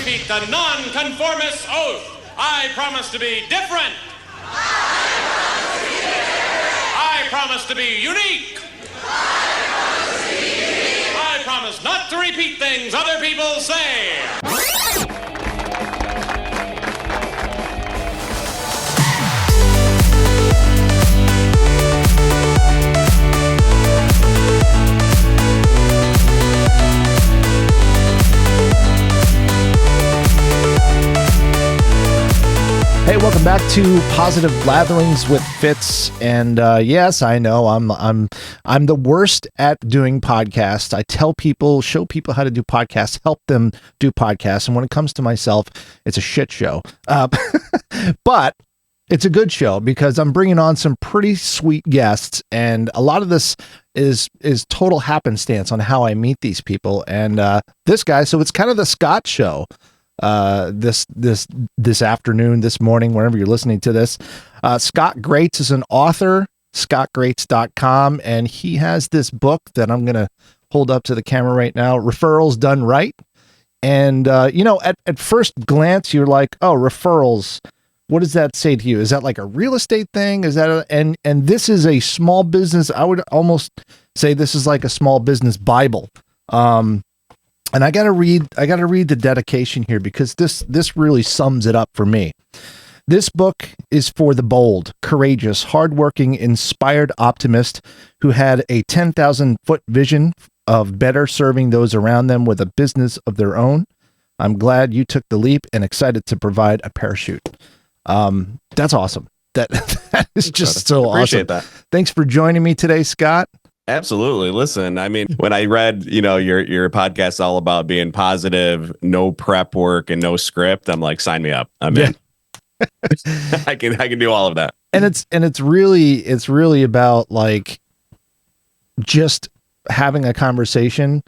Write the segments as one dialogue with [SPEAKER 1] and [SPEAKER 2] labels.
[SPEAKER 1] repeat the nonconformist oath. I promise to be different. I promise to be unique. I promise not to repeat things other people say.
[SPEAKER 2] Hey, welcome back to Positive Blatherings with Fitz. And yes, I know I'm the worst at doing podcasts. I tell people, show people how to do podcasts, help them do podcasts. And when it comes to myself, it's a shit show. But it's a good show because I'm bringing on some pretty sweet guests, and a lot of this is total happenstance on how I meet these people. And this guy, so it's kind of the Scott show. This afternoon, this morning, whenever you're listening to this. Scott Grates is an author, scottgrates.com, and he has this book that I'm going to hold up to the camera right now, Referrals Done Right. And, at first glance, you're like, oh, referrals. What does that say to you? Is that like a real estate thing? Is that and this is a small business. I would almost say this is like a small business Bible. And I gotta read the dedication here because this really sums it up for me. This book is for the bold, courageous, hardworking, inspired optimist who had a 10,000-foot vision of better serving those around them with a business of their own. I'm glad you took the leap and excited to provide a parachute. That's awesome. That is just so awesome.
[SPEAKER 3] Appreciate that.
[SPEAKER 2] Thanks for joining me today, Scott.
[SPEAKER 3] Absolutely. Listen, I mean, when I read, your podcast all about being positive, no prep work and no script, I'm like, sign me up. I'm in. I can do all of that.
[SPEAKER 2] And it's really about like just having a conversation,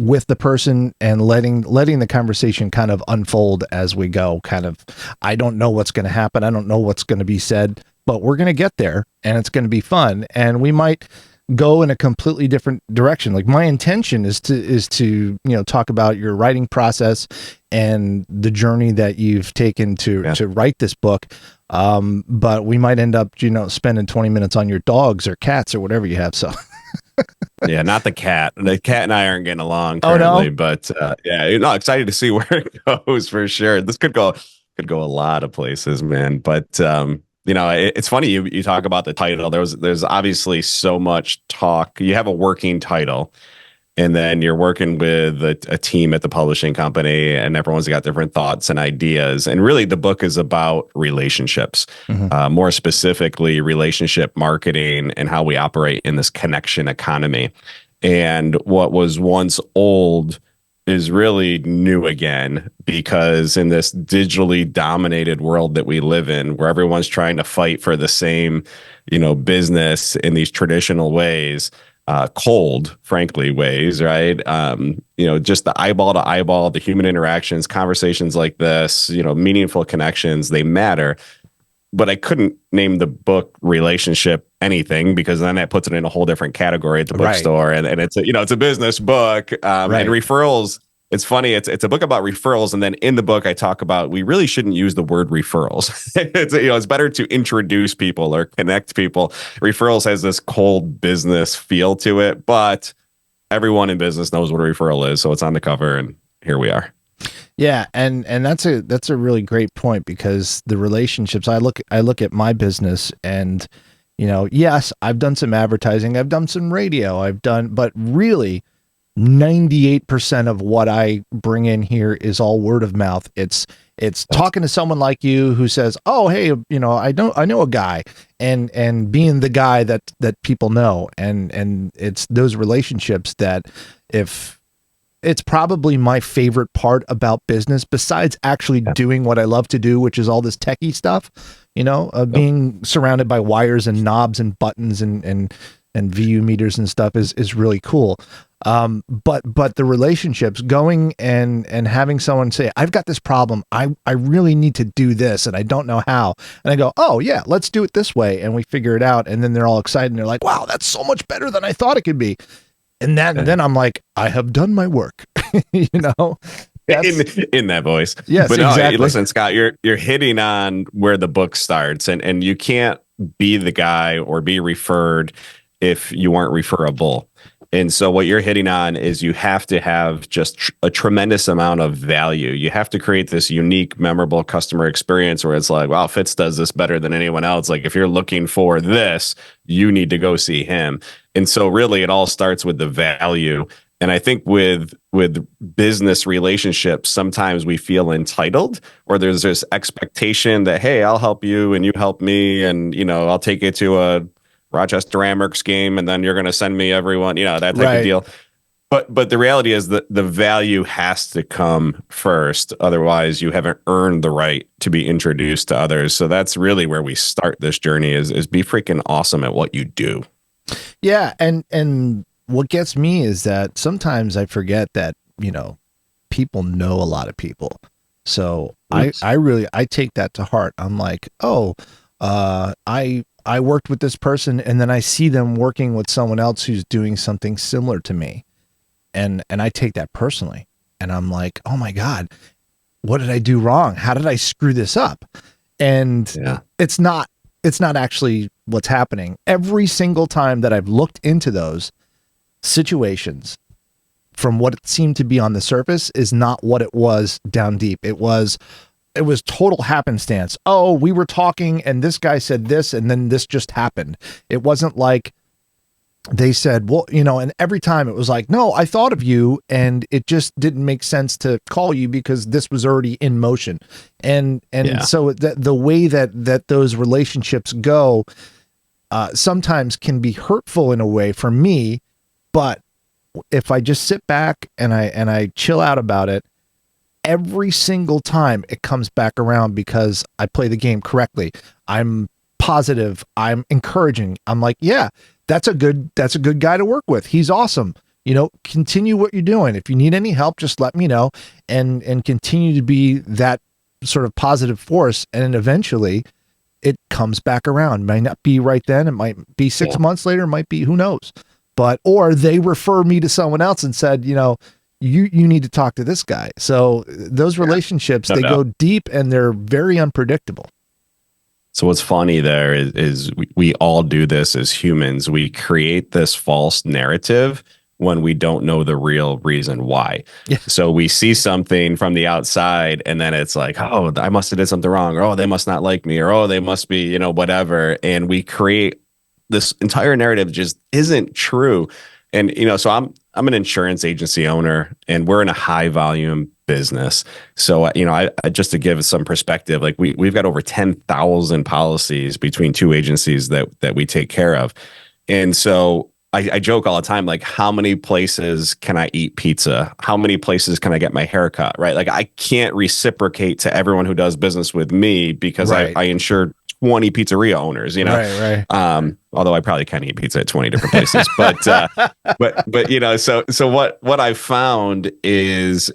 [SPEAKER 2] with the person and letting the conversation kind of unfold as we go. Kind of, I don't know what's going to happen. I don't know what's going to be said, but we're going to get there and it's going to be fun. And we might go in a completely different direction. Like my intention is to talk about your writing process and the journey that you've taken to write this book. But we might end up, spending 20 minutes on your dogs or cats or whatever you have. So
[SPEAKER 3] yeah, not the cat. The cat and I aren't getting along currently,
[SPEAKER 2] oh, no?
[SPEAKER 3] But excited to see where it goes for sure. This could go a lot of places, man. But it's funny you talk about the title. There's obviously so much talk. You have a working title, and then you're working with a team at the publishing company, and everyone's got different thoughts and ideas. And really, the book is about relationships, more specifically, relationship marketing and how we operate in this connection economy. And what was once old is really new again, because in this digitally dominated world that we live in, where everyone's trying to fight for the same, business in these traditional ways, cold, frankly, ways, right? Just the eyeball to eyeball, the human interactions, conversations like this, meaningful connections, they matter. But I couldn't name the book Relationship anything, because then that puts it in a whole different category at the bookstore. And it's a business book. And referrals, it's funny. It's a book about referrals. And then in the book, I talk about, we really shouldn't use the word referrals. It's better to introduce people or connect people. Referrals has this cold business feel to it, but everyone in business knows what a referral is. So it's on the cover, and here we are.
[SPEAKER 2] Yeah, and that's a really great point, because the relationships, I look at my business, and yes, I've done some advertising, I've done some radio, but really 98% of what I bring in here is all word of mouth. It's talking to someone like you who says, "Oh, hey, I know a guy," and being the guy that people know, and it's those relationships that it's probably my favorite part about business, besides actually doing what I love to do, which is all this techie stuff, being surrounded by wires and knobs and buttons and VU meters and stuff is really cool. But the relationships, going and having someone say, "I've got this problem. I really need to do this and I don't know how." And I go, "Oh yeah, let's do it this way." And we figure it out. And then they're all excited and they're like, "Wow, that's so much better than I thought it could be." And then I'm like, I have done my work. you know, that's
[SPEAKER 3] in that voice.
[SPEAKER 2] yes,
[SPEAKER 3] But no,
[SPEAKER 2] exactly.
[SPEAKER 3] listen, Scott, you're hitting on where the book starts, and you can't be the guy or be referred if you aren't referable. And so what you're hitting on is you have to have just a tremendous amount of value. You have to create this unique, memorable customer experience where it's like, wow, Fitz does this better than anyone else. Like if you're looking for this, you need to go see him. And so really it all starts with the value. And I think with business relationships, sometimes we feel entitled, or there's this expectation that, hey, I'll help you and you help me, and I'll take you to a Rochester Amherst game, and then you're going to send me everyone, that type of deal. But the reality is that the value has to come first. Otherwise, you haven't earned the right to be introduced to others. So that's really where we start this journey is be freaking awesome at what you do.
[SPEAKER 2] Yeah. And what gets me is that sometimes I forget that, people know a lot of people. So I take that to heart. I'm like, oh, I worked with this person, and then I see them working with someone else who's doing something similar to me. And I take that personally, and I'm like, oh my God, what did I do wrong? How did I screw this up? And it's not actually what's happening. Every single time that I've looked into those situations, from what it seemed to be on the surface, is not what it was down deep. It was total happenstance. Oh, we were talking and this guy said this, and then this just happened. It wasn't like they said, well, and every time it was like, no, I thought of you, and it just didn't make sense to call you because this was already in motion. And so the way that those relationships go, sometimes can be hurtful in a way for me. But if I just sit back and I chill out about it, every single time it comes back around because I play the game correctly. I'm positive. I'm encouraging. I'm like, yeah, that's a good guy to work with. He's awesome. Continue what you're doing. If you need any help, just let me know, and continue to be that sort of positive force. And eventually it comes back around. It might not be right then. It might be 6 months later. It might be, who knows, or they refer me to someone else and said, you need to talk to this guy. So those relationships, they go deep, and they're very unpredictable.
[SPEAKER 3] So what's funny there is we all do this as humans. We create this false narrative when we don't know the real reason why. Yeah. So we see something from the outside, and then it's like, oh, I must have did something wrong, or oh, they must not like me, or oh, they must be, whatever. And we create this entire narrative just isn't true. And, so I'm an insurance agency owner, and we're in a high volume business. So, I just to give some perspective, like we've got over 10,000 policies between two agencies that we take care of. And so I joke all the time, like, how many places can I eat pizza? How many places can I get my hair cut? Right. Like I can't reciprocate to everyone who does business with me because I insure 20 pizzeria owners,
[SPEAKER 2] Right.
[SPEAKER 3] Although I probably can eat pizza at 20 different places, but so what I found is,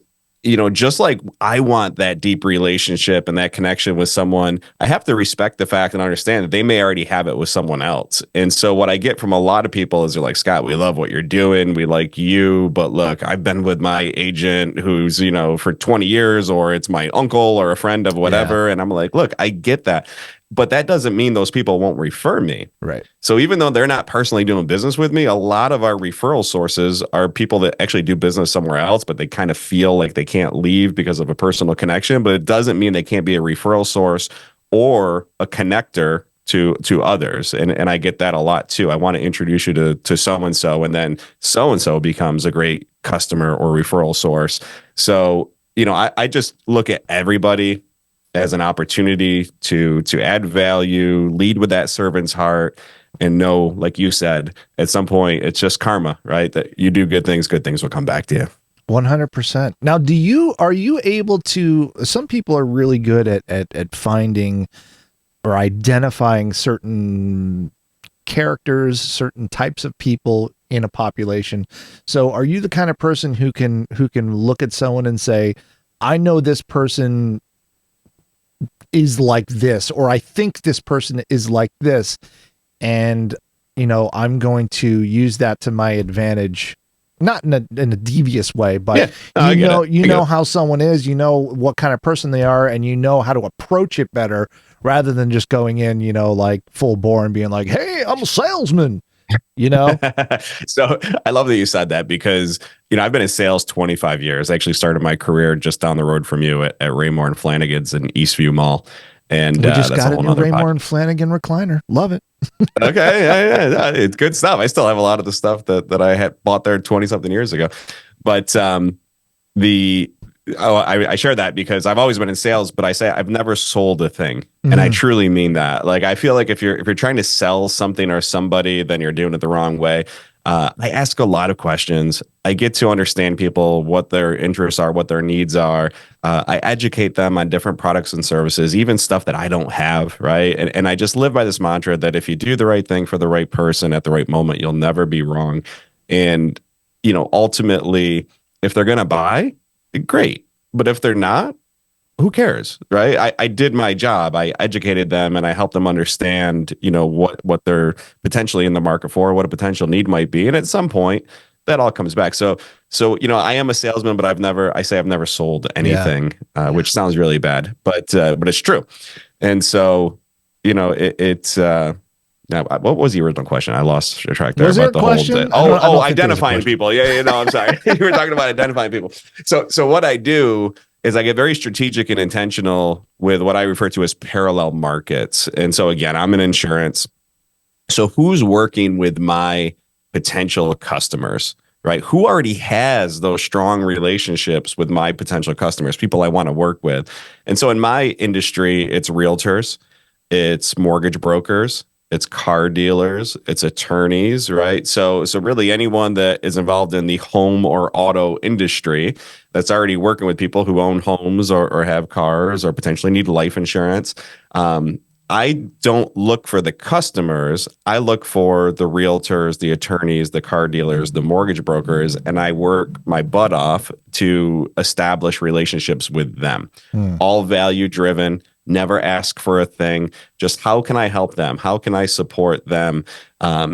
[SPEAKER 3] just like I want that deep relationship and that connection with someone, I have to respect the fact and understand that they may already have it with someone else. And so what I get from a lot of people is they're like, Scott, we love what you're doing. We like you, but look, I've been with my agent who's, for 20 years, or it's my uncle or a friend of whatever. Yeah. And I'm like, look, I get that. But that doesn't mean those people won't refer me.
[SPEAKER 2] Right.
[SPEAKER 3] So even though they're not personally doing business with me, a lot of our referral sources are people that actually do business somewhere else, but they kind of feel like they can't leave because of a personal connection. But it doesn't mean they can't be a referral source or a connector to others. And I get that a lot too. I want to introduce you to so-and-so, and then so-and-so becomes a great customer or referral source. So, I just look at everybody as an opportunity to add value, lead with that servant's heart, and know, like you said, at some point, it's just karma, right? That you do good things will come back to you.
[SPEAKER 2] 100%. Now, are you able to, some people are really good at finding or identifying certain characters, certain types of people in a population. So are you the kind of person who can look at someone and say, I know this person is like this, or I think this person is like this, and I'm going to use that to my advantage not in a devious way, but
[SPEAKER 3] Yeah, no,
[SPEAKER 2] you know how someone is, you know what kind of person they are, and you know how to approach it better rather than just going in, you know, like full bore and being like, "Hey, I'm a salesman." You know?
[SPEAKER 3] So I love that you said that because, you know, I've been in sales 25 years. I actually started my career just down the road from you at Raymore and Flanagan's in Eastview Mall. And
[SPEAKER 2] We just
[SPEAKER 3] that's
[SPEAKER 2] got
[SPEAKER 3] a
[SPEAKER 2] a
[SPEAKER 3] whole
[SPEAKER 2] new
[SPEAKER 3] nother
[SPEAKER 2] Raymore
[SPEAKER 3] podcast.
[SPEAKER 2] and Flanagan recliner. Love it.
[SPEAKER 3] Okay. Yeah. It's good stuff. I still have a lot of the stuff that I had bought there 20 something years ago. But the I share that because I've always been in sales, but I say I've never sold a thing, and I truly mean that. Like I feel like if you're trying to sell something or somebody, then you're doing it the wrong way. I ask a lot of questions. I get to understand people, what their interests are, what their needs are. I educate them on different products and services, even stuff that I don't have, right? And I just live by this mantra that if you do the right thing for the right person at the right moment, you'll never be wrong. And you know, ultimately, if they're going to buy, great. But if they're not, who cares, right? I did my job. I educated them and I helped them understand, you know, what they're potentially in the market for, what a potential need might be. And at some point, that all comes back. So you know, I am a salesman, but I've never sold anything, which sounds really bad, but it's true. And so, you know, it's now, what was the original question? I lost track there.
[SPEAKER 2] Was there a question?
[SPEAKER 3] Identifying people. Yeah, no, I'm sorry. You were talking about identifying people. So what I do is I get very strategic and intentional with what I refer to as parallel markets. And so again, I'm in insurance. So who's working with my potential customers, right? Who already has those strong relationships with my potential customers, people I want to work with? And so in my industry, it's realtors, it's mortgage brokers, it's car dealers, it's attorneys, right? So really anyone that is involved in the home or auto industry that's already working with people who own homes or have cars or potentially need life insurance. I don't look for the customers. I look for the realtors, the attorneys, the car dealers, the mortgage brokers, and I work my butt off to establish relationships with them. All value driven, never ask for a thing. Just how can I help them? How can I support them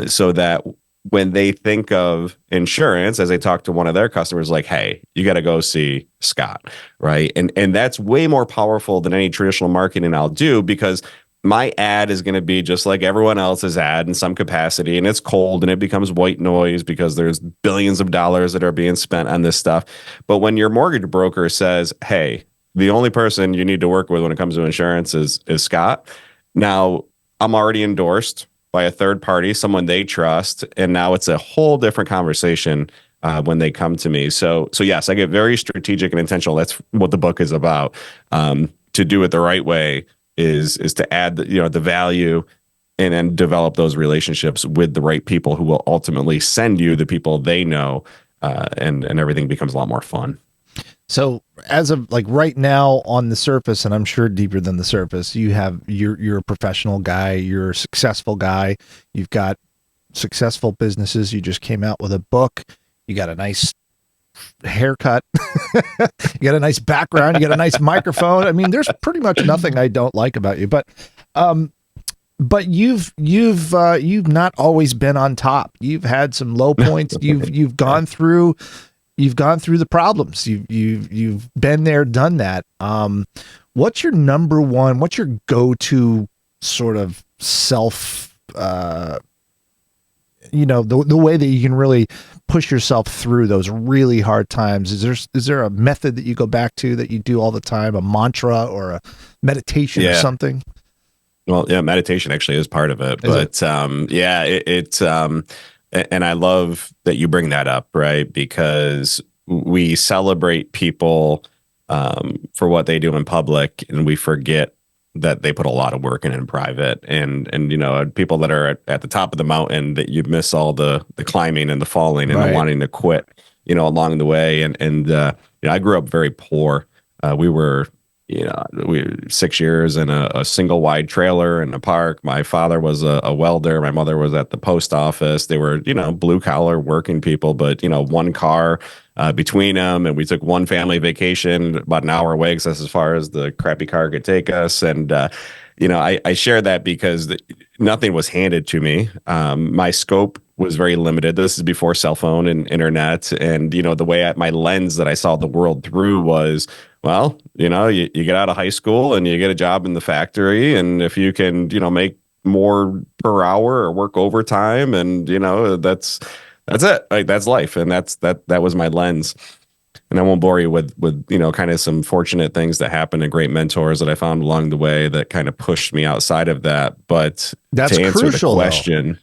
[SPEAKER 3] so that when they think of insurance, as they talk to one of their customers, like, hey, you got to go see Scott, right? And that's way more powerful than any traditional marketing I'll do because my ad is going to be just like everyone else's ad in some capacity, and it's cold and it becomes white noise because there's billions of dollars that are being spent on this stuff. But when your mortgage broker says, hey, the only person you need to work with when it comes to insurance is Scott, now I'm already endorsed by a third party, someone they trust, and now it's a whole different conversation when they come to me. So yes, I get very strategic and intentional. That's what the book is about. To do it the right way is to add the value and then develop those relationships with the right people who will ultimately send you the people they know, and everything becomes a lot more fun.
[SPEAKER 2] So as of like right now on the surface, and I'm sure deeper than the surface, you're a professional guy, you're a successful guy, you've got successful businesses, you just came out with a book, you got a nice haircut, you got a nice background, you got a nice microphone. I mean, there's pretty much nothing I don't like about you, but you've not always been on top. You've had some low points. You've gone through the problems. You've been there, done that. What's your number one? What's your go-to sort of self? The way that you can really push yourself through those really hard times. Is there a method that you go back to that you do all the time? A mantra or a meditation or something?
[SPEAKER 3] Well, yeah, meditation actually is part of it, and I love that you bring that up, right? Because we celebrate people for what they do in public, and we forget that they put a lot of work in private. And people that are at the top of the mountain, that you miss all the climbing and the falling and the wanting to quit, along the way. And I grew up very poor. We were 6 years in a single wide trailer in a park. My father was a welder. My mother was at the post office. They were, blue collar working people, but, one car between them. And we took one family vacation about an hour away because that's as far as the crappy car could take us. And, I share that because nothing was handed to me. My scope was very limited. This is before cell phone and internet. And, the way my lens that I saw the world through was, well, you get out of high school and you get a job in the factory. And if you can, make more per hour or work overtime, and, that's it. Like, that's life. And that was my lens. And I won't bore you with kind of some fortunate things that happened and great mentors that I found along the way that kind of pushed me outside of that. But
[SPEAKER 2] that's
[SPEAKER 3] to answer
[SPEAKER 2] crucial,
[SPEAKER 3] the question,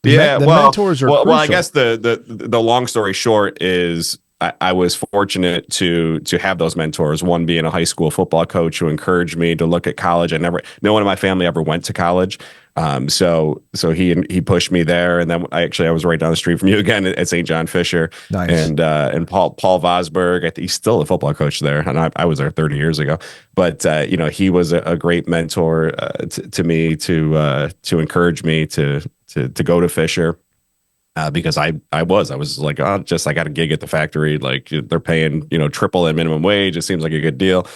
[SPEAKER 2] the mentors are crucial.
[SPEAKER 3] well, I guess the long story short is I was fortunate to have those mentors. One being a high school football coach who encouraged me to look at college. No one in my family ever went to college. So he pushed me there, and then I was right down the street from you again at St. John Fisher.
[SPEAKER 2] Nice.
[SPEAKER 3] And Paul Vosberg, I think he's still a football coach there, and I was there 30 years ago. But he was a great mentor to me to encourage me to go to Fisher. Because I was like, oh, I got a gig at the factory. Like, they're paying, triple the minimum wage. It seems like a good deal.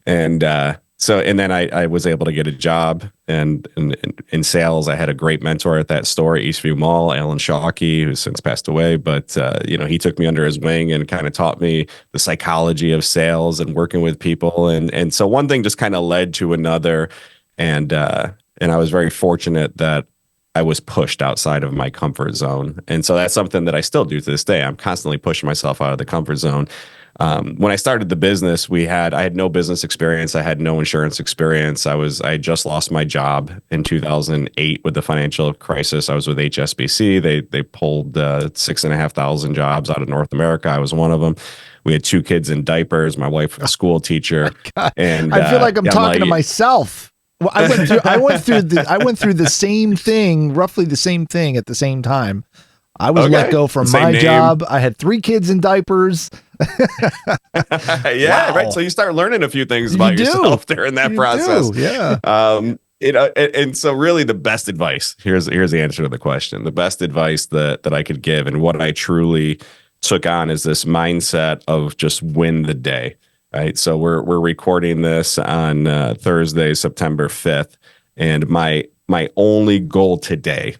[SPEAKER 3] And then I was able to get a job and in sales. I had a great mentor at that store at Eastview Mall, Alan Shockey, who's since passed away. But, he took me under his wing and kind of taught me the psychology of sales and working with people. And so one thing just kind of led to another. And I was very fortunate that I was pushed outside of my comfort zone. And so that's something that I still do to this day. I'm constantly pushing myself out of the comfort zone. When I started the business, I had no business experience. I had no insurance experience. I had just lost my job in 2008 with the financial crisis. I was with HSBC. They pulled 6,500 jobs out of North America. I was one of them. We had 2 kids in diapers. My wife was a school teacher. And
[SPEAKER 2] I feel like I'm talking to myself. Well, I went through the same thing, roughly the same thing at the same time. I was let go from my job. I had 3 kids in diapers.
[SPEAKER 3] Yeah, wow. Right. So you start learning a few things about yourself during that process.
[SPEAKER 2] Yeah.
[SPEAKER 3] And so really the best advice, here's the answer to the question. The best advice that I could give and what I truly took on is this mindset of just win the day. Right. So we're recording this on Thursday, September 5th. And my only goal today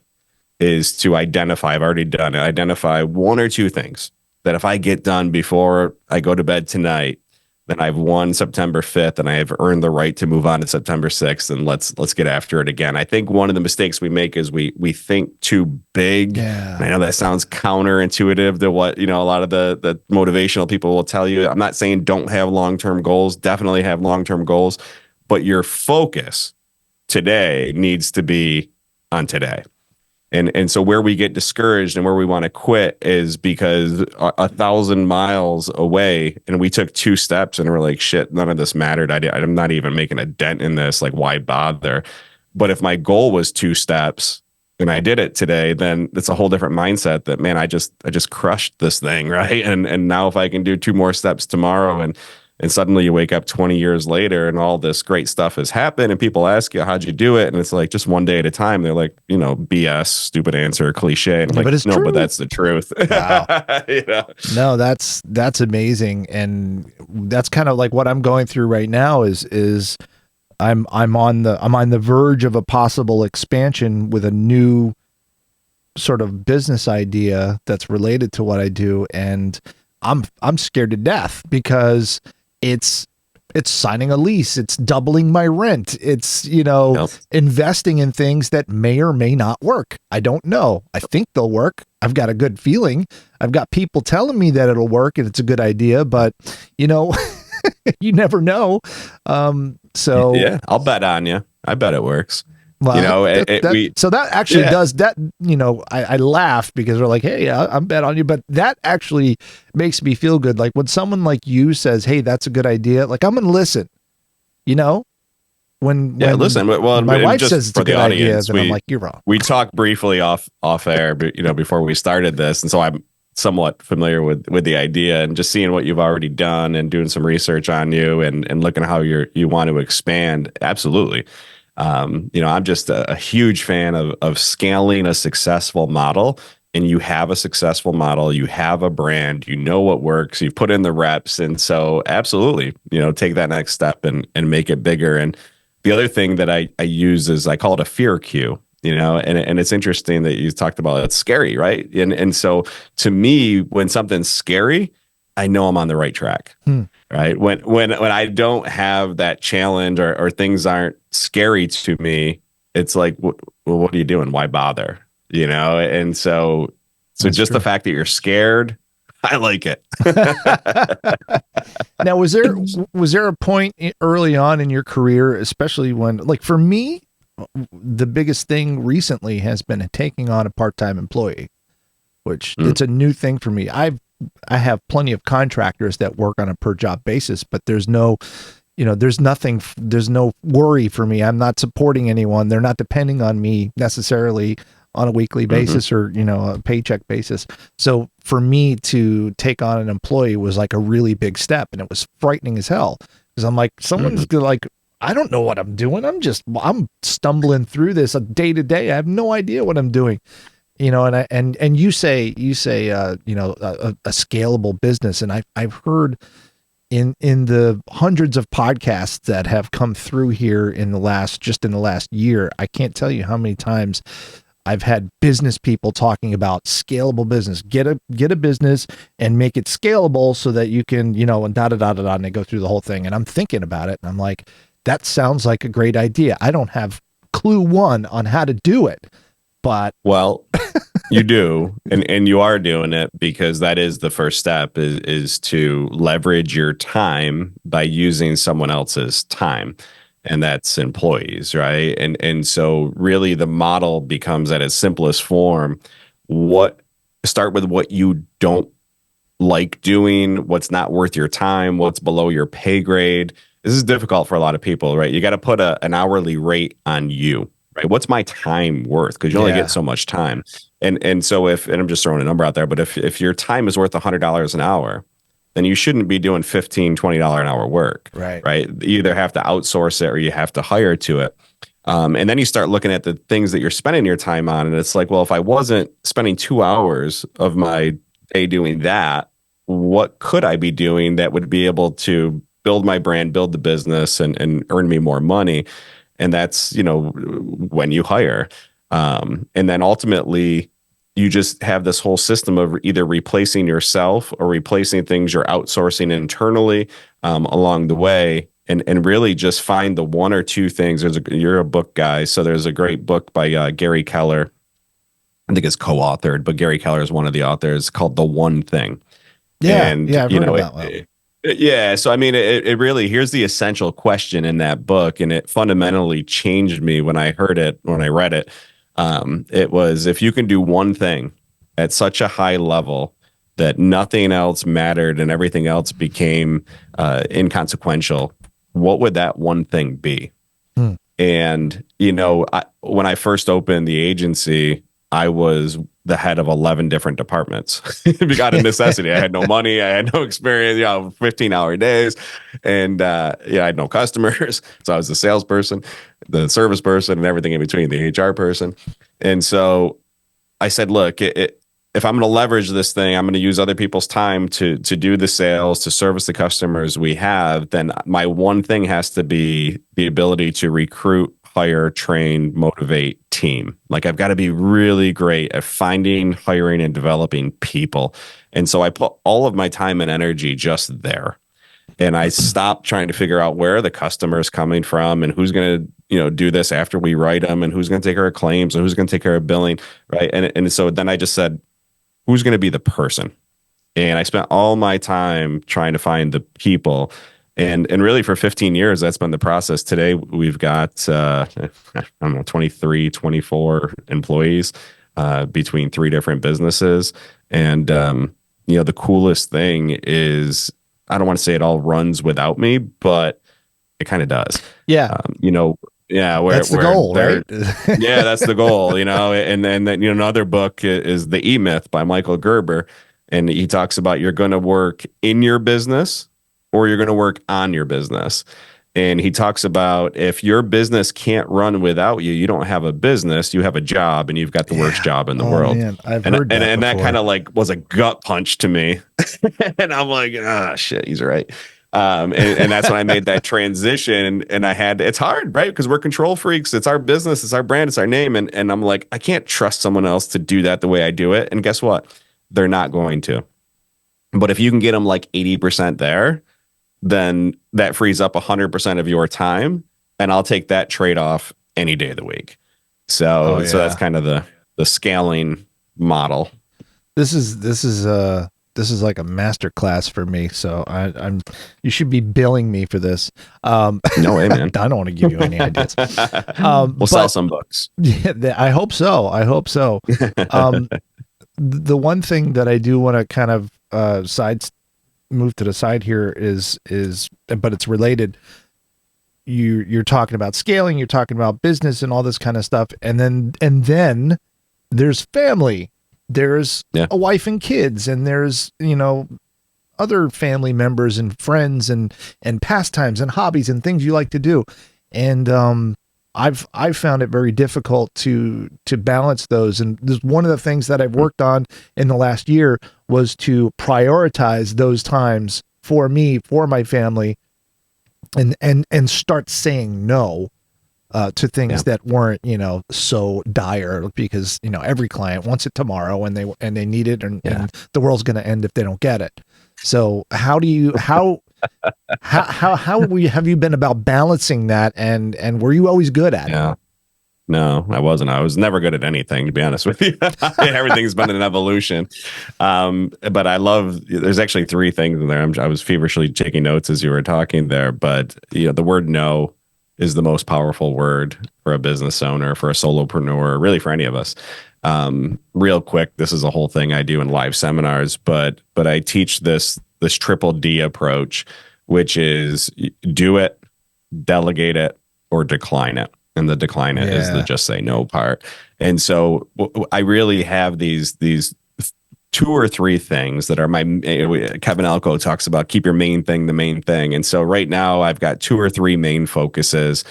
[SPEAKER 3] is to identify 1 or 2 things that if I get done before I go to bed tonight, then I've won September 5th and I have earned the right to move on to September 6th. And let's get after it again. I think one of the mistakes we make is we think too big.
[SPEAKER 2] Yeah.
[SPEAKER 3] I know that sounds counterintuitive to what, a lot of the motivational people will tell you. I'm not saying don't have long-term goals, definitely have long-term goals, but your focus today needs to be on today. And so where we get discouraged and where we want to quit is because 1,000 miles away and we took 2 steps and we're like, shit, none of this mattered. I'm not even making a dent in this. Like, why bother? But if my goal was 2 steps and I did it today, then it's a whole different mindset that, man, I just crushed this thing. Right. And now if I can do 2 more steps tomorrow and suddenly you wake up 20 years later and all this great stuff has happened and people ask you, how'd you do it? And it's like, just one day at a time. They're like, BS, stupid answer, cliche. And I'm like, no, but that's the truth.
[SPEAKER 2] Wow. No, that's amazing. And that's kind of like what I'm going through right now is I'm on the verge of a possible expansion with a new sort of business idea that's related to what I do. And I'm scared to death because it's signing a lease. It's doubling my rent. It's, investing in things that may or may not work. I don't know. I think they'll work. I've got a good feeling. I've got people telling me that it'll work and it's a good idea, but you never know. So
[SPEAKER 3] yeah, I'll bet on you. I bet it works.
[SPEAKER 2] Well, so that actually does that. I laugh because we're like, hey, I'm bet on you, but that actually makes me feel good. Like when someone like you says, hey, that's a good idea. Like I'm going to listen, when
[SPEAKER 3] listen. Well,
[SPEAKER 2] my wife says it's a good idea, then I'm like, you're wrong.
[SPEAKER 3] We talked briefly off air, but before we started this. And so I'm somewhat familiar with the idea and just seeing what you've already done and doing some research on you and looking at how you want to expand. Absolutely. I'm just a huge fan of scaling a successful model. And you have a successful model, you have a brand, what works, you've put in the reps. And so absolutely, take that next step and make it bigger. And the other thing that I use is I call it a fear cue, and it's interesting that you talked about it's scary, right? And so to me, when something's scary, I know I'm on the right track. Right. When I don't have that challenge or things aren't scary to me, it's like, well, what are you doing? Why bother? And so
[SPEAKER 2] That's
[SPEAKER 3] just
[SPEAKER 2] true.
[SPEAKER 3] the fact that you're scared, I like it.
[SPEAKER 2] Now, was there a point early on in your career, especially when, like for me, the biggest thing recently has been taking on a part-time employee, which it's a new thing for me. I have plenty of contractors that work on a per job basis, but there's no worry for me. I'm not supporting anyone. They're not depending on me necessarily on a weekly basis or, a paycheck basis. So for me to take on an employee was like a really big step, and it was frightening as hell because I'm like, someone's like, I don't know what I'm doing. I'm stumbling through this day to day. I have no idea what I'm doing. And you say a scalable business. And I've heard in the hundreds of podcasts that have come through here in the last year, I can't tell you how many times I've had business people talking about scalable business. Get a business and make it scalable so that you can, and and they go through the whole thing. And I'm thinking about it and I'm like, that sounds like a great idea. I don't have clue one on how to do it, but
[SPEAKER 3] well, you do, and you are doing it because that is the first step is to leverage your time by using someone else's time. And that's employees, right? And so really the model becomes at its simplest form. Start with what you don't like doing, what's not worth your time, what's below your pay grade. This is difficult for a lot of people, right? You got to put an hourly rate on you, right? What's my time worth? Because you only get so much time. And so and I'm just throwing a number out there, but if your time is worth $100 an hour, then you shouldn't be doing $15, $20 an hour work. Right. You either have to outsource it or you have to hire to it. And then you start looking at the things that you're spending your time on. And it's like, well, if I wasn't spending 2 hours of my day doing that, what could I be doing that would be able to build my brand, build the business and earn me more money? And that's, when you hire. And then ultimately, you just have this whole system of either replacing yourself or replacing things you're outsourcing internally along the way, and really just find the one or two things. You're a book guy, so there's a great book by Gary Keller. I think it's co-authored, but Gary Keller is one of the authors, called The One Thing.
[SPEAKER 2] Yeah, I've heard about that.
[SPEAKER 3] Yeah, so I mean, it really, here's the essential question in that book, and it fundamentally changed me when I read it. It was, if you can do one thing at such a high level that nothing else mattered and everything else became inconsequential, what would that one thing be? And, when I first opened the agency, I was the head of 11 different departments. Out of necessity. I had no money. I had no experience, 15-hour days. And I had no customers. So I was the salesperson, the service person, and everything in between, the HR person. And so I said, look, if I'm going to leverage this thing, I'm going to use other people's time to do the sales, to service the customers we have, then my one thing has to be the ability to recruit, hire, train, motivate, team. Like, I've got to be really great at finding, hiring, and developing people. And so I put all of my time and energy just there. And I stopped trying to figure out where the customer is coming from and who's going to, do this after we write them, and who's going to take care of claims and who's going to take care of billing. Right. And so then I just said, who's going to be the person? And I spent all my time trying to find the people. And really for 15 years, that's been the process. Today, we've got, 23, 24 employees between 3 different businesses. And, the coolest thing is, I don't want to say it all runs without me, but it kind of does.
[SPEAKER 2] Yeah.
[SPEAKER 3] That's
[SPEAKER 2] the goal, right?
[SPEAKER 3] Yeah, that's the goal, and then another book is The E-Myth by Michael Gerber. And he talks about, you're going to work in your business or you're going to work on your business. And he talks about, if your business can't run without you, you don't have a business, you have a job, and you've got the worst job in the world.
[SPEAKER 2] Man, I've heard that
[SPEAKER 3] and that
[SPEAKER 2] before.
[SPEAKER 3] kind of like was a gut punch to me. And I'm like, shit, he's right. And that's when I made that transition. And it's hard, right? Because we're control freaks. It's our business, it's our brand, it's our name. And I'm like, I can't trust someone else to do that the way I do it. And guess what? They're not going to. But if you can get them like 80% there, then that frees up 100% of your time. And I'll take that trade-off any day of the week. So that's kind of the scaling model.
[SPEAKER 2] This is like a master class for me. So you should be billing me for this.
[SPEAKER 3] No way, man.
[SPEAKER 2] I don't want to give you any ideas.
[SPEAKER 3] We'll sell some books.
[SPEAKER 2] Yeah, I hope so. The one thing that I do want to kind of move to the side here is, but it's related. You're talking about scaling, you're talking about business and all this kind of stuff. And then there's family, there's a wife and kids, and there's, other family members and friends and pastimes and hobbies and things you like to do. And, I've found it very difficult to balance those. And this, one of the things that I've worked on in the last year was to prioritize those times for me, for my family, and start saying no to things that weren't, so dire, because, every client wants it tomorrow and they need it, and the world's going to end if they don't get it. So how have you been about balancing that, and were you always good at it?
[SPEAKER 3] No, I wasn't. I was never good at anything, to be honest with you. Everything's been an evolution. But I there's actually 3 things in there. I was feverishly taking notes as you were talking there, but the word no is the most powerful word for a business owner, for a solopreneur, really for any of us. Real quick, this is a whole thing I do in live seminars, but I teach this triple D approach, which is do it, delegate it, or decline it. And the decline it is the just say no part. And so I really have these 2 or 3 things that are Kevin Elko talks about, keep your main thing the main thing. And so right now I've got 2 or 3 main focuses,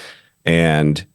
[SPEAKER 3] and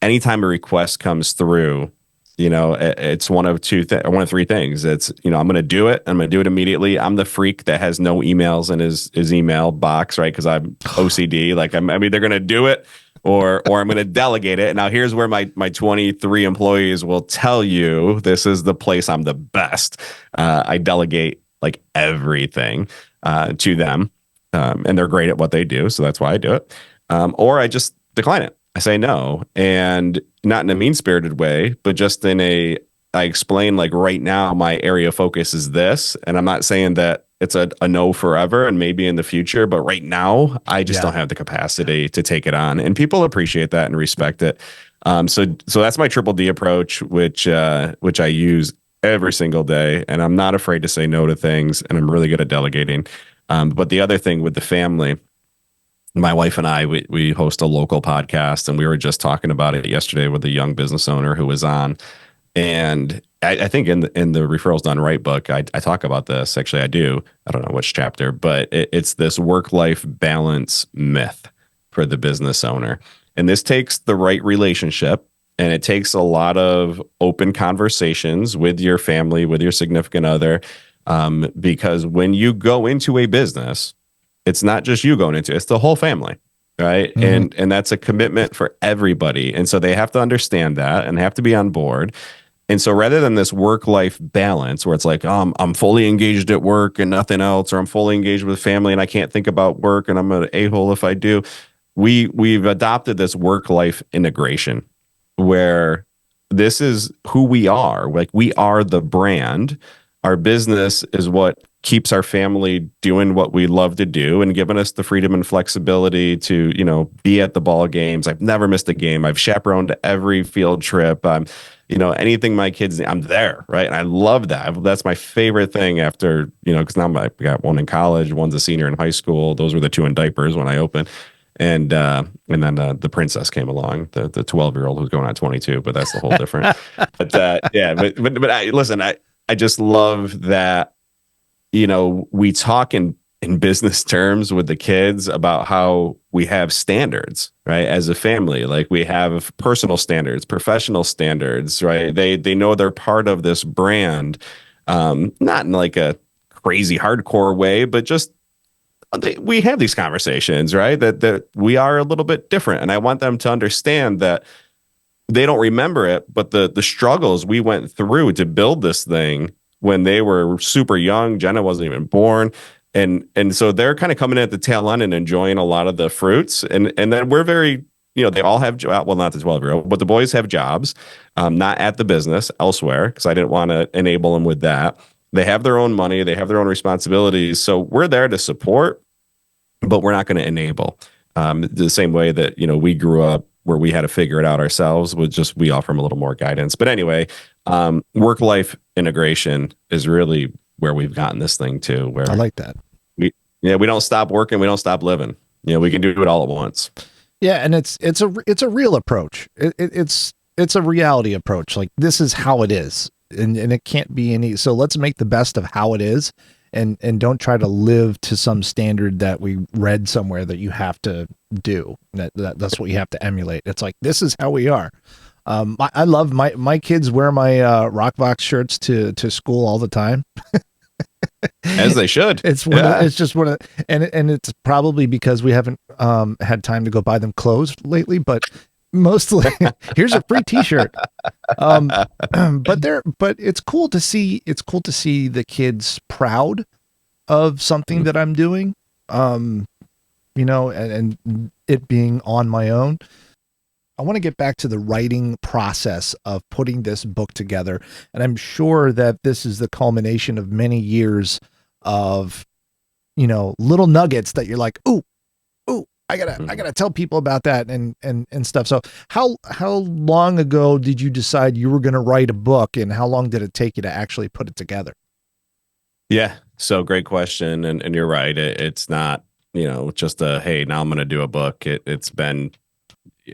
[SPEAKER 3] anytime a request comes through, it's one of 3 things. It's, I'm going to do it. I'm going to do it immediately. I'm the freak that has no emails in his email box, right? Because I'm OCD. Like I'm either going to do it or I'm going to delegate it. And now here's where my 23 employees will tell you this is the place I'm the best. I delegate like everything to them, and they're great at what they do. So that's why I do it. Or I just decline it. I say no, and not in a mean-spirited way, but just I explain, like, right now my area of focus is this, and I'm not saying that it's a no forever and maybe in the future, but right now I just don't have the capacity to take it on, and people appreciate that and respect it. So that's my triple D approach, which I use every single day, and I'm not afraid to say no to things, and I'm really good at delegating. But the other thing with the family, my wife and I, we host a local podcast, and we were just talking about it yesterday with a young business owner who was on. And I think in the Referrals Done Right book, I talk about this. Actually, I do. I don't know which chapter, but it's this work-life balance myth for the business owner. And this takes the right relationship, and it takes a lot of open conversations with your family, with your significant other, because when you go into a business, it's not just you going into it, it's the whole family, right? Mm-hmm. And that's a commitment for everybody. And so they have to understand that and have to be on board. And so rather than this work-life balance where it's like, I'm fully engaged at work and nothing else, or I'm fully engaged with family and I can't think about work and I'm an a-hole if I do, we've adopted this work-life integration where this is who we are. Like, we are the brand. Our business is what keeps our family doing what we love to do and giving us the freedom and flexibility to, be at the ball games. I've never missed a game. I've chaperoned every field trip. Anything my kids, I'm there, right? And I love that. That's my favorite thing after, because now I got one in college, one's a senior in high school. Those were the 2 in diapers when I opened. And then the princess came along, the 12-year-old who's going on 22, but that's the whole different. But listen, I just love that, we talk in business terms with the kids about how we have standards, right? As a family, like, we have personal standards, professional standards, right? They know they're part of this brand, not in like a crazy hardcore way, but just we have these conversations, right? That we are a little bit different, and I want them to understand that they don't remember it, but the struggles we went through to build this thing when they were super young. Jenna wasn't even born. And so they're kind of coming in at the tail end and enjoying a lot of the fruits. And then we're very, they all have, well, not the 12-year-old, but the boys have jobs, not at the business, elsewhere, because I didn't want to enable them with that. They have their own money. They have their own responsibilities. So we're there to support, but we're not going to enable. The same way that, we grew up where we had to figure it out ourselves, with just, we offer them a little more guidance. But anyway, work-life integration is really where we've gotten this thing to, where
[SPEAKER 2] I like that.
[SPEAKER 3] We don't stop working. We don't stop living. We can do it all at once.
[SPEAKER 2] Yeah. And it's a real approach. It's a reality approach. Like, this is how it is. And it can't be any, so let's make the best of how it is, and don't try to live to some standard that we read somewhere that you have to do. That's what you have to emulate. It's like, this is how we are. I love my kids wear my ROC Vox shirts to school all the time.
[SPEAKER 3] As they should.
[SPEAKER 2] It's just one of, and it's probably because we haven't had time to go buy them clothes lately, but mostly here's a free t-shirt. But it's cool to see the kids proud of something that I'm doing, and it being on my own. I want to get back to the writing process of putting this book together. And I'm sure that this is the culmination of many years of, little nuggets that you're like, ooh, I gotta tell people about that and stuff. So how long ago did you decide you were going to write a book, and how long did it take you to actually put it together?
[SPEAKER 3] Yeah. So great question. And you're right. It's not, just hey, now I'm going to do a book. It's been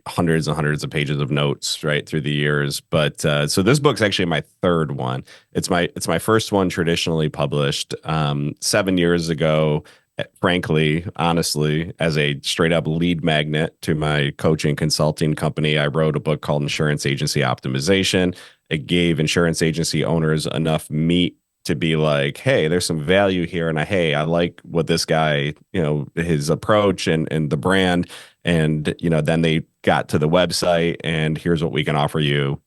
[SPEAKER 3] hundreds and hundreds of pages of notes right through the years. But so this book's actually my third one. It's my first one traditionally published 7 years ago. Frankly, honestly, as a straight up lead magnet to my coaching consulting company, I wrote a book called Insurance Agency Optimization. It gave insurance agency owners enough meat to be like, hey, there's some value here. And I like what this guy, his approach and the brand. And, then they got to the website, and here's what we can offer you,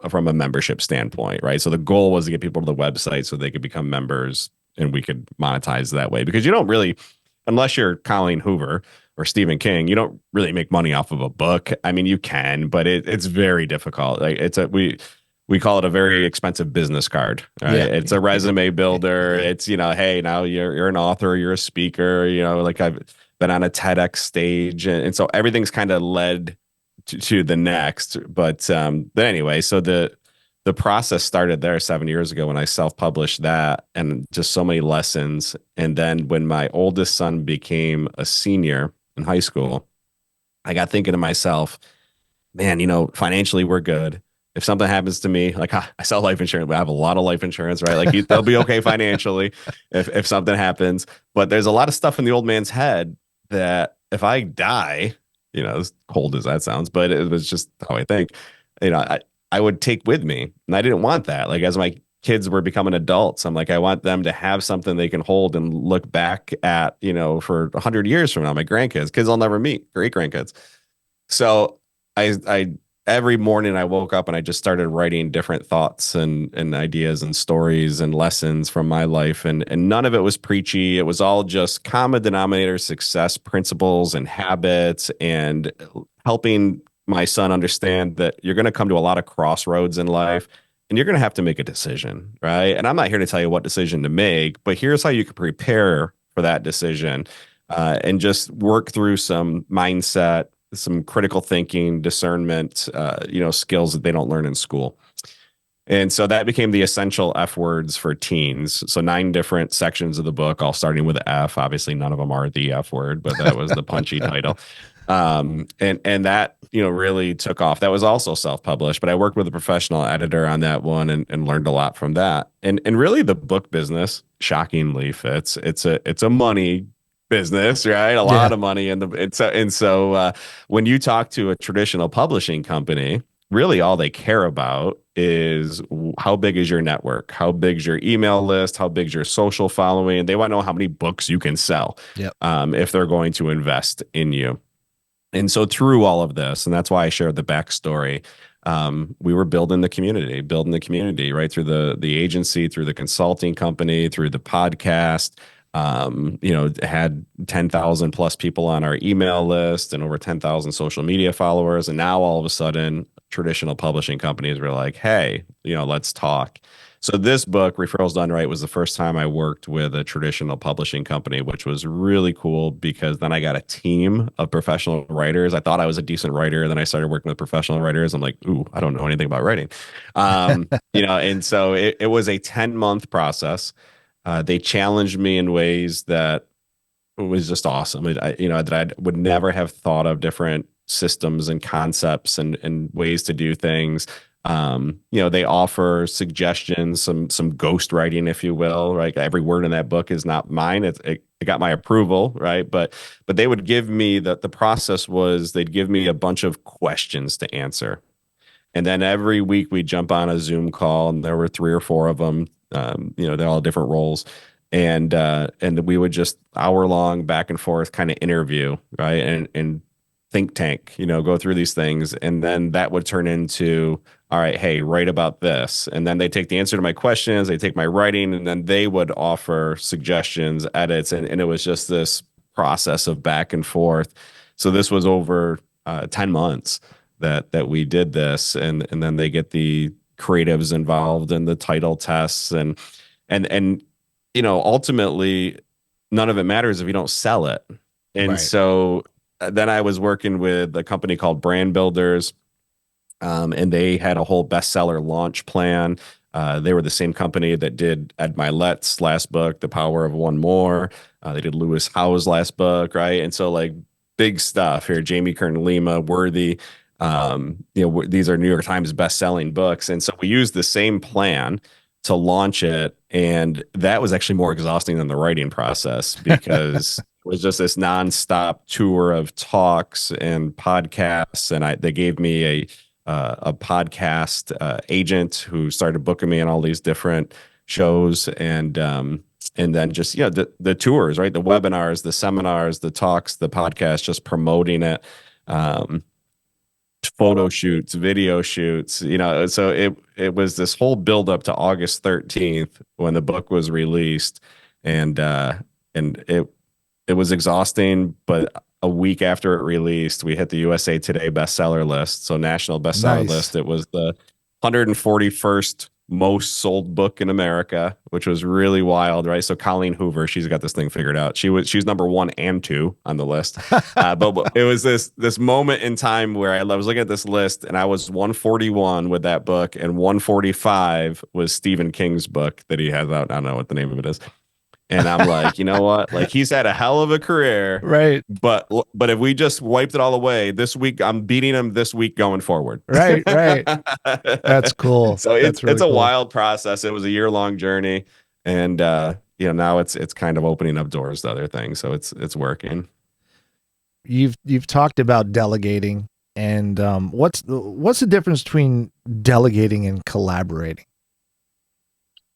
[SPEAKER 3] from a membership standpoint, right? So the goal was to get people to the website so they could become members, and we could monetize that way. Because you don't really, unless you're Colleen Hoover or Stephen King, you don't really make money off of a book. I mean, you can, but it's very difficult. Like, we call it a very expensive business card, right? Yeah. It's a resume builder. It's, hey, now you're an author, you're a speaker, like I've been on a TEDx stage. And so everything's kind of led to the next. But anyway, so the process started there 7 years ago when I self-published that, and just so many lessons. And then when my oldest son became a senior in high school, I got thinking to myself, man, financially we're good. If something happens to me, like I sell life insurance, I have a lot of life insurance, right? Like they'll be okay financially if something happens. But there's a lot of stuff in the old man's head that if I die, as cold as that sounds, but it was just how I think, I would take with me. And I didn't want that. Like, as my kids were becoming adults, I'm like, I want them to have something they can hold and look back at, for 100 years from now, my grandkids, kids I'll never meet, great grandkids. So I every morning I woke up and I just started writing different thoughts and ideas and stories and lessons from my life. And none of it was preachy. It was all just common denominator success principles and habits, and helping my son understand that you're going to come to a lot of crossroads in life, and you're going to have to make a decision, right? And I'm not here to tell you what decision to make, but here's how you can prepare for that decision, and just work through some mindset, some critical thinking, discernment, skills that they don't learn in school. And so that became the essential F words for teens. So 9 different sections of the book, all starting with F. Obviously, none of them are the F word, but that was the punchy title. And that, really took off. That was also self-published, but I worked with a professional editor on that one and learned a lot from that. And really the book business, shockingly, Fitz, it's a money business, right? A lot of money. And so when you talk to a traditional publishing company, really all they care about is how big is your network? How big's your email list? How big's your social following? They want to know how many books you can sell,
[SPEAKER 2] Yep.
[SPEAKER 3] if they're going to invest in you. And so through all of this, and that's why I shared the backstory, we were building the community, right? Through the agency, through the consulting company, through the podcast. Had 10,000 plus people on our email list and over 10,000 social media followers. And now all of a sudden, traditional publishing companies were like, hey, let's talk. So this book, Referrals Done Right, was the first time I worked with a traditional publishing company, which was really cool because then I got a team of professional writers. I thought I was a decent writer. Then I started working with professional writers. I'm like, ooh, I don't know anything about writing. And so it was a 10-month process. They challenged me in ways that was just awesome. That I would never have thought of different systems and concepts and ways to do things. They offer suggestions, some ghost writing, if you will, right? Every word in that book is not mine. It got my approval, right? But they would give me the process was they'd give me a bunch of questions to answer. And then every week we jump on a Zoom call, and there were 3 or 4 of them. They're all different roles, and we would just hour long back and forth kind of interview, right? And think tank, go through these things, and then that would turn into, all right, hey, write about this, and then they take the answer to my questions, they take my writing, and then they would offer suggestions, edits, and it was just this process of back and forth. So this was over 10 months that we did this, and then they get the creatives involved in the title tests, and ultimately none of it matters if you don't sell it. And
[SPEAKER 2] Right.
[SPEAKER 3] so then I was working with a company called Brand Builders, and they had a whole bestseller launch plan. They were the same company that did Ed Milet's last book, The Power of One More. They did Lewis Howe's last book, right? And so like big stuff here. Jamie Kern Lima, Worthy. These are New York Times best-selling books, and so we used the same plan to launch it, and that was actually more exhausting than the writing process because it was just this nonstop tour of talks and podcasts, and they gave me a podcast agent who started booking me on all these different shows, and then just the tours, right? The webinars, the seminars, the talks, the podcast, just promoting it. Photo shoots, video shoots, so it was this whole build up to August 13th when the book was released, and it was exhausting, but a week after it released, we hit the USA Today bestseller list, so national bestseller list. It was the 141st most sold book in America, which was really wild, right? So Colleen Hoover, she's got this thing figured out. She's number 1 and 2 on the list. But it was this moment in time where I was looking at this list, and I was 141 with that book, and 145 was Stephen King's book that he has out. I don't know what the name of it is. And I'm like, you know what? Like, he's had a hell of a career,
[SPEAKER 2] Right.
[SPEAKER 3] But if we just wiped it all away this week, I'm beating him this week going forward.
[SPEAKER 2] Right. That's cool.
[SPEAKER 3] So
[SPEAKER 2] That's really
[SPEAKER 3] it's a
[SPEAKER 2] cool.
[SPEAKER 3] wild process. It was a year-long journey, and now it's kind of opening up doors to other things. So it's working.
[SPEAKER 2] You've talked about delegating, and what's the difference between delegating and collaborating?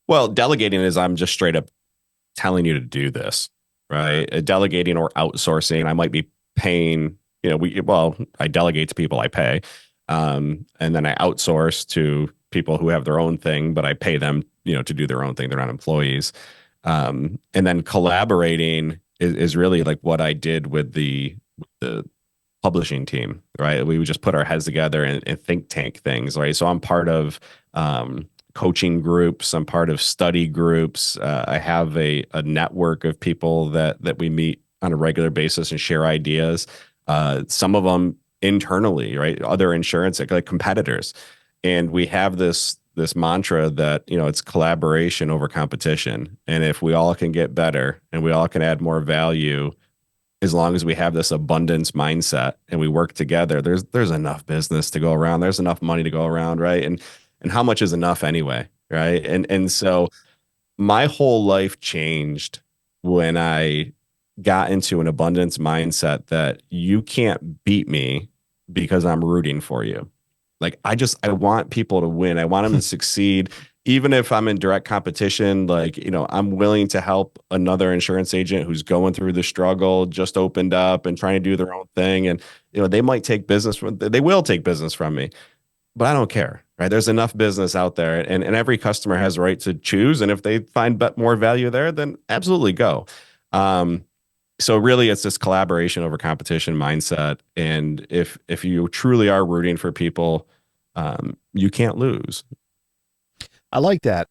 [SPEAKER 3] Well, delegating is I'm just straight up telling you to do this, right? Delegating or outsourcing, I might be paying, I delegate to people I pay, and then I outsource to people who have their own thing, but I pay them, to do their own thing. They're not employees. And then collaborating is really like what I did with the publishing team, right? We would just put our heads together and think tank things, right? So I'm part of coaching groups. I'm part of study groups. I have a network of people that we meet on a regular basis and share ideas. Some of them internally, right? Other insurance, like competitors. And we have this mantra that, it's collaboration over competition. And if we all can get better and we all can add more value, as long as we have this abundance mindset and we work together, there's enough business to go around. There's enough money to go around, right? And how much is enough anyway, right? And so my whole life changed when I got into an abundance mindset that you can't beat me because I'm rooting for you. Like I want people to win. I want them to succeed. Even if I'm in direct competition, like, I'm willing to help another insurance agent who's going through the struggle, just opened up and trying to do their own thing. And, they might take business they will take business from me, but I don't care, right? There's enough business out there, and every customer has a right to choose. And if they find more value there, then absolutely go. So really it's this collaboration over competition mindset. And if you truly are rooting for people, you can't lose.
[SPEAKER 2] I like that.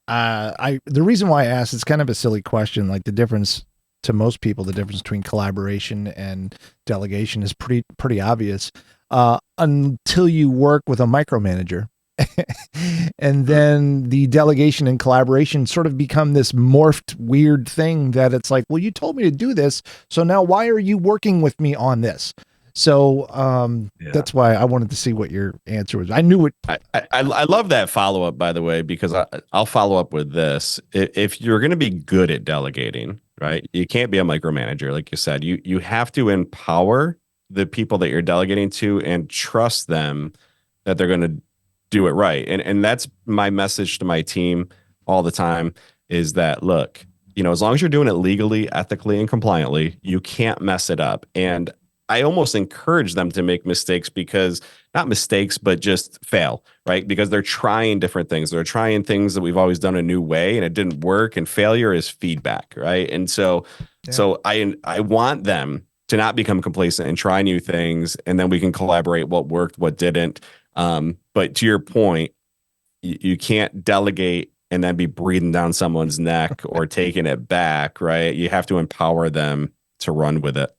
[SPEAKER 2] The reason why I asked, it's kind of a silly question. Like the difference to most people, the difference between collaboration and delegation is pretty obvious. Until you work with a micromanager. And then the delegation and collaboration sort of become this morphed weird thing that it's like, well, you told me to do this, so now why are you working with me on this? So that's why I wanted to see what your answer was. I knew it.
[SPEAKER 3] I love that follow up, by the way, because I'll follow up with this. If you're going to be good at delegating, right, you can't be a micromanager, like you said. You have to empower the people that you're delegating to and trust them that they're going to do it right. And that's my message to my team all the time is that, look, as long as you're doing it legally, ethically, and compliantly, you can't mess it up. And I almost encourage them to make mistakes not mistakes, but just fail, right? Because they're trying different things. They're trying things that we've always done a new way and it didn't work, and failure is feedback, right? And so I want them to not become complacent and try new things, and then we can collaborate what worked, what didn't. But to your point, you can't delegate and then be breathing down someone's neck or taking it back, right? You have to empower them to run with it.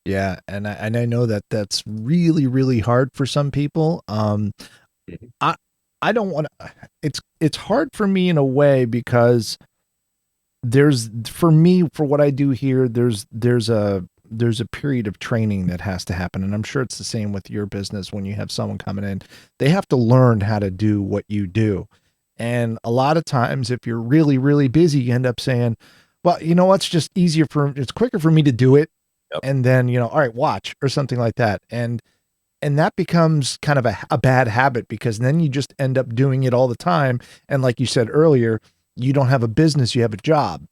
[SPEAKER 2] Yeah, and I know that that's really, really hard for some people. I don't want to. It's hard for me in a way because for what I do here, there's a period of training that has to happen, and I'm sure it's the same with your business. When you have someone coming in, they have to learn how to do what you do, and a lot of times, if you're really, really busy, you end up saying, "Well, it's just it's quicker for me to do it." Yep. And then, all right, watch or something like that. And that becomes kind of a bad habit, because then you just end up doing it all the time. And like you said earlier, you don't have a business, you have a job.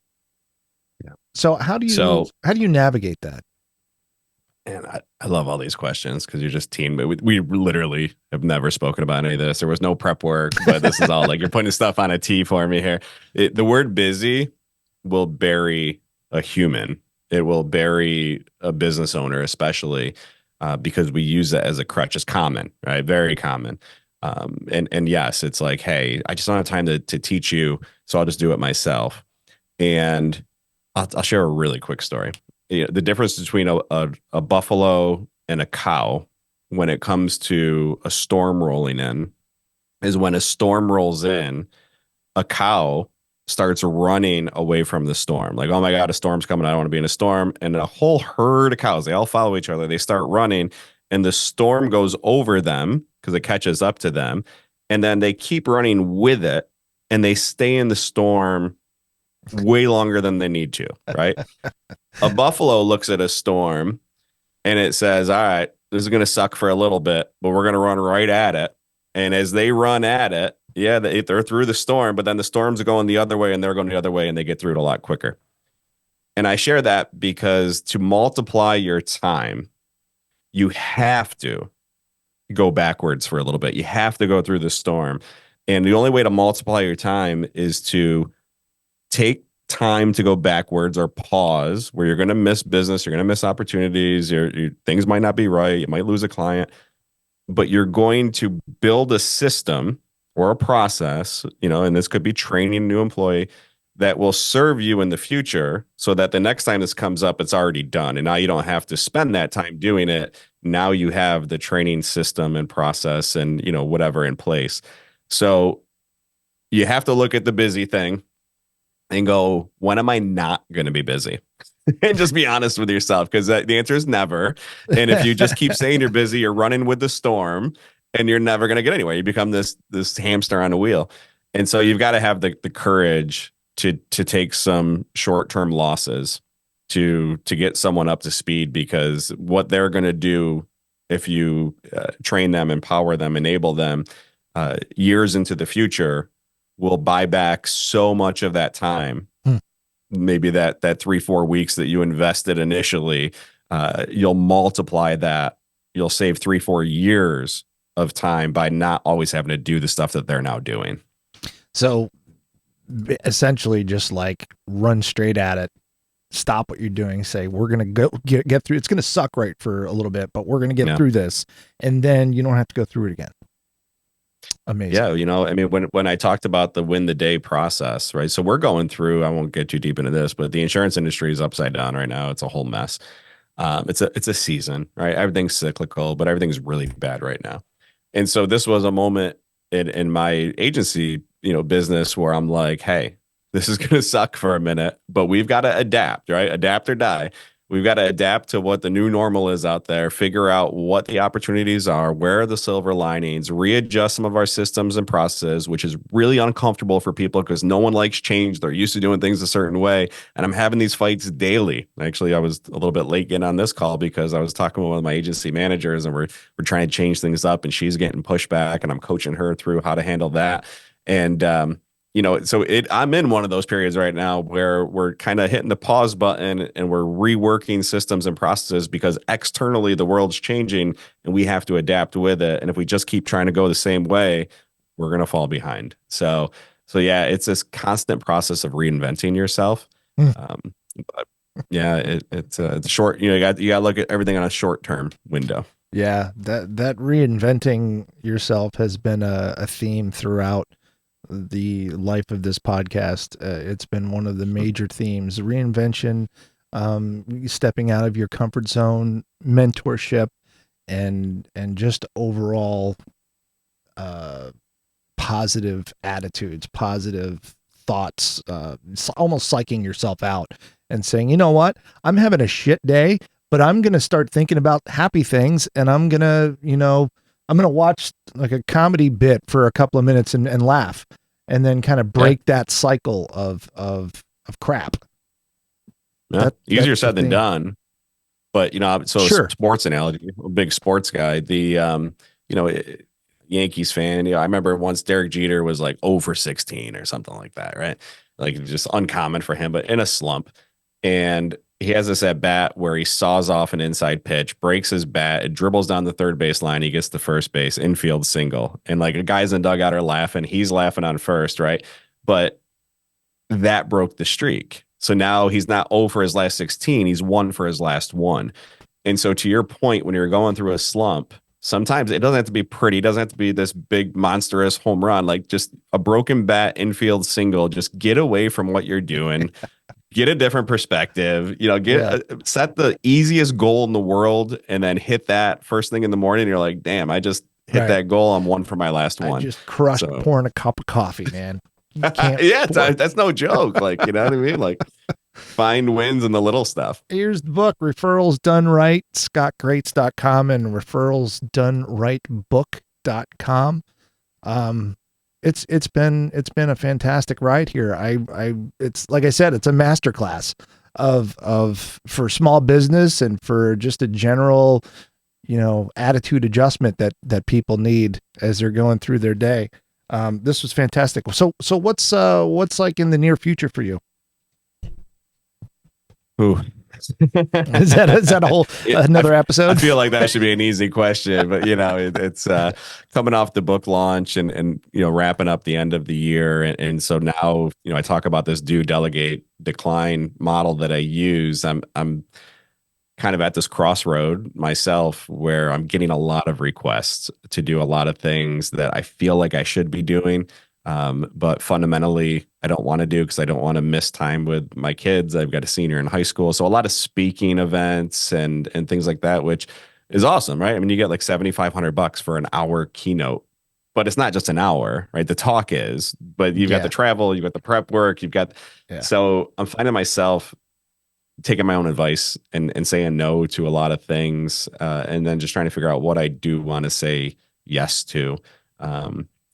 [SPEAKER 2] Yeah. So how do you navigate that?
[SPEAKER 3] And I love all these questions because you're just team. We literally have never spoken about any of this. There was no prep work, but this is all like you're putting stuff on a tee for me here. The word busy will bury a human. It will bury a business owner, especially because we use it as a crutch. It's common, right? Very common. And yes, it's like, hey, I just don't have time to teach you, so I'll just do it myself. And I'll share a really quick story. The difference between a buffalo and a cow when it comes to a storm rolling in is when a storm rolls in, a cow starts running away from the storm. Like, oh my God, a storm's coming. I don't want to be in a storm. And a whole herd of cows, they all follow each other. They start running and the storm goes over them because it catches up to them. And then they keep running with it and they stay in the storm way longer than they need to, right? A buffalo looks at a storm and it says, all right, this is going to suck for a little bit, but we're going to run right at it. And as they run at it, yeah, they're through the storm, but then the storms are going the other way and they're going the other way and they get through it a lot quicker. And I share that because to multiply your time, you have to go backwards for a little bit. You have to go through the storm. And the only way to multiply your time is to take time to go backwards or pause, where you're going to miss business, you're going to miss opportunities, things might not be right, you might lose a client, but you're going to build a system or a process, and this could be training a new employee that will serve you in the future so that the next time this comes up, it's already done. And now you don't have to spend that time doing it. Now you have the training system and process and, whatever in place. So you have to look at the busy thing and go, when am I not going to be busy? And just be honest with yourself, because the answer is never. And if you just keep saying you're busy, you're running with the storm and you're never going to get anywhere. You become this hamster on a wheel. And so you've got to have the courage to take some short-term losses to get someone up to speed, because what they're going to do if you train them, empower them, enable them, years into the future will buy back so much of that time. Maybe that 3-4 weeks that you invested initially, you'll multiply that. You'll save 3-4 years of time by not always having to do the stuff that they're now doing.
[SPEAKER 2] So essentially just like run straight at it, stop what you're doing, say, we're going to go get through. It's going to suck right for a little bit, but we're going to get through this. And then you don't have to go through it again. Amazing.
[SPEAKER 3] Yeah. You know, I mean, when I talked about the win the day process, right? So we're going through, I won't get too deep into this, but the insurance industry is upside down right now. It's a whole mess. It's a season, right? Everything's cyclical, but everything's really bad right now. And so this was a moment in my agency, business where I'm like, hey, this is going to suck for a minute, but we've got to adapt, right? Adapt or die. We've got to adapt to what the new normal is out there, figure out what the opportunities are, where are the silver linings, readjust some of our systems and processes, which is really uncomfortable for people because no one likes change. They're used to doing things a certain way. And I'm having these fights daily. Actually, I was a little bit late getting on this call because I was talking with one of my agency managers and we're trying to change things up and she's getting pushback and I'm coaching her through how to handle that. And, so I'm in one of those periods right now where we're kind of hitting the pause button and we're reworking systems and processes because externally the world's changing and we have to adapt with it. And if we just keep trying to go the same way, we're going to fall behind. So yeah, it's this constant process of reinventing yourself. But yeah, it's short. You got to look at everything on a short-term window.
[SPEAKER 2] Yeah, that reinventing yourself has been a theme throughout the life of this podcast. It's been one of the major themes: reinvention, stepping out of your comfort zone, mentorship, and just overall positive attitudes, positive thoughts, almost psyching yourself out and saying, you know what, I'm having a shit day, but I'm going to start thinking about happy things and I'm going to, I'm going to watch like a comedy bit for a couple of minutes and laugh and then kind of break that cycle of crap.
[SPEAKER 3] Yeah. Easier said than done. But, sure. Sports analogy, a big sports guy, the, Yankees fan, I remember once Derek Jeter was like 0 for 16 or something like that, right? Like just uncommon for him, but in a slump. And he has this at bat where he saws off an inside pitch, breaks his bat, it dribbles down the third base line. He gets to first base, infield single. And like the guys in the dugout are laughing. He's laughing on first, right? But that broke the streak. So now he's not 0 for his last 16. He's 1 for his last 1. And so to your point, when you're going through a slump, sometimes it doesn't have to be pretty. It doesn't have to be this big monstrous home run, like just a broken bat infield single. Just get away from what you're doing. Get a different perspective, set the easiest goal in the world and then hit that first thing in the morning. You're like, damn, I just hit that goal. I'm 1 for my last one.
[SPEAKER 2] I just crushed pouring a cup of coffee, man.
[SPEAKER 3] That's no joke. Like, you know what I mean? Like find wins in the little stuff.
[SPEAKER 2] Here's the book, Referrals Done Right, scottgrates.com and referralsdonerightbook.com. It's been a fantastic ride here. It's like I said, it's a masterclass for small business and for just a general, attitude adjustment that people need as they're going through their day. This was fantastic. So what's like in the near future for you?
[SPEAKER 3] Ooh.
[SPEAKER 2] is that a whole another episode?
[SPEAKER 3] I feel like that should be an easy question, but it's coming off the book launch and wrapping up the end of the year, and so now I talk about this do, delegate, decline model that I use. I'm kind of at this crossroad myself where I'm getting a lot of requests to do a lot of things that I feel like I should be doing. But fundamentally, I don't want to do because I don't want to miss time with my kids. I've got a senior in high school. So a lot of speaking events and things like that, which is awesome, right? I mean, you get like $7,500 for an hour keynote, but it's not just an hour, right? The talk is, but you've got the travel, you've got the prep work, so I'm finding myself taking my own advice and saying no to a lot of things. And then just trying to figure out what I do want to say yes to.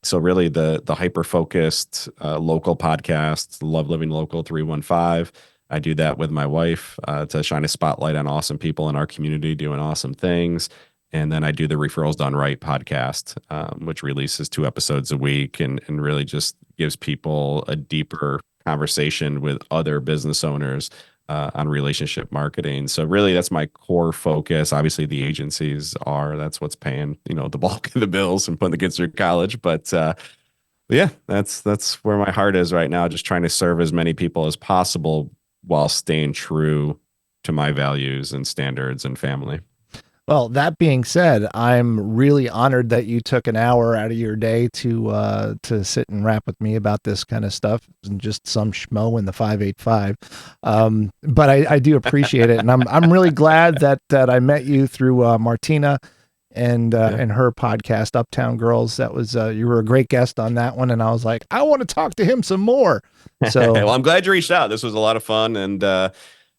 [SPEAKER 3] So really the hyper-focused local podcast, Love Living Local 315, I do that with my wife to shine a spotlight on awesome people in our community doing awesome things. And then I do the Referrals Done Right podcast, which releases 2 episodes a week and really just gives people a deeper conversation with other business owners on relationship marketing. So really that's my core focus. Obviously the agencies that's what's paying, the bulk of the bills and putting the kids through college. But yeah, that's where my heart is right now. Just trying to serve as many people as possible while staying true to my values and standards and family.
[SPEAKER 2] Well, that being said, I'm really honored that you took an hour out of your day to sit and rap with me about this kind of stuff, and just some schmo in the 585. But I do appreciate it, and I'm really glad that I met you through Martina and her podcast, Uptown Girls. That was you were a great guest on that one, and I was like, I want to talk to him some more. So
[SPEAKER 3] well, I'm glad you reached out. This was a lot of fun, and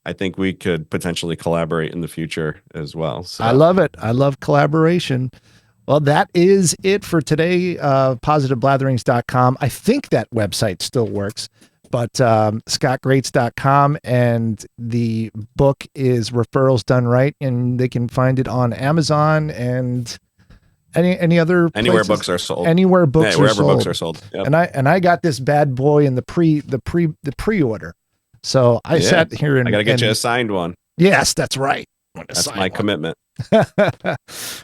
[SPEAKER 3] I think we could potentially collaborate in the future as well. So.
[SPEAKER 2] I love it. I love collaboration. Well, that is it for today. PositiveBlatherings.com. I think that website still works, but ScottGrates.com, and the book is Referrals Done Right, and they can find it on Amazon and any other places.
[SPEAKER 3] Anywhere books are sold.
[SPEAKER 2] Anywhere books are
[SPEAKER 3] wherever
[SPEAKER 2] sold.
[SPEAKER 3] Books are sold. Yep.
[SPEAKER 2] And I got this bad boy in the pre-order. So I sat here and
[SPEAKER 3] I got to get you a signed one.
[SPEAKER 2] Yes, that's right.
[SPEAKER 3] That's my commitment.
[SPEAKER 2] Cool.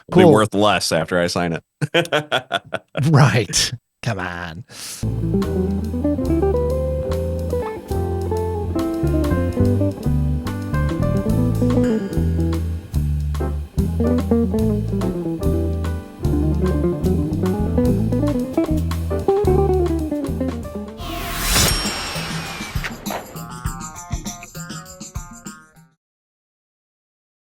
[SPEAKER 3] It'll be worth less after I sign it.
[SPEAKER 2] Right. Come on.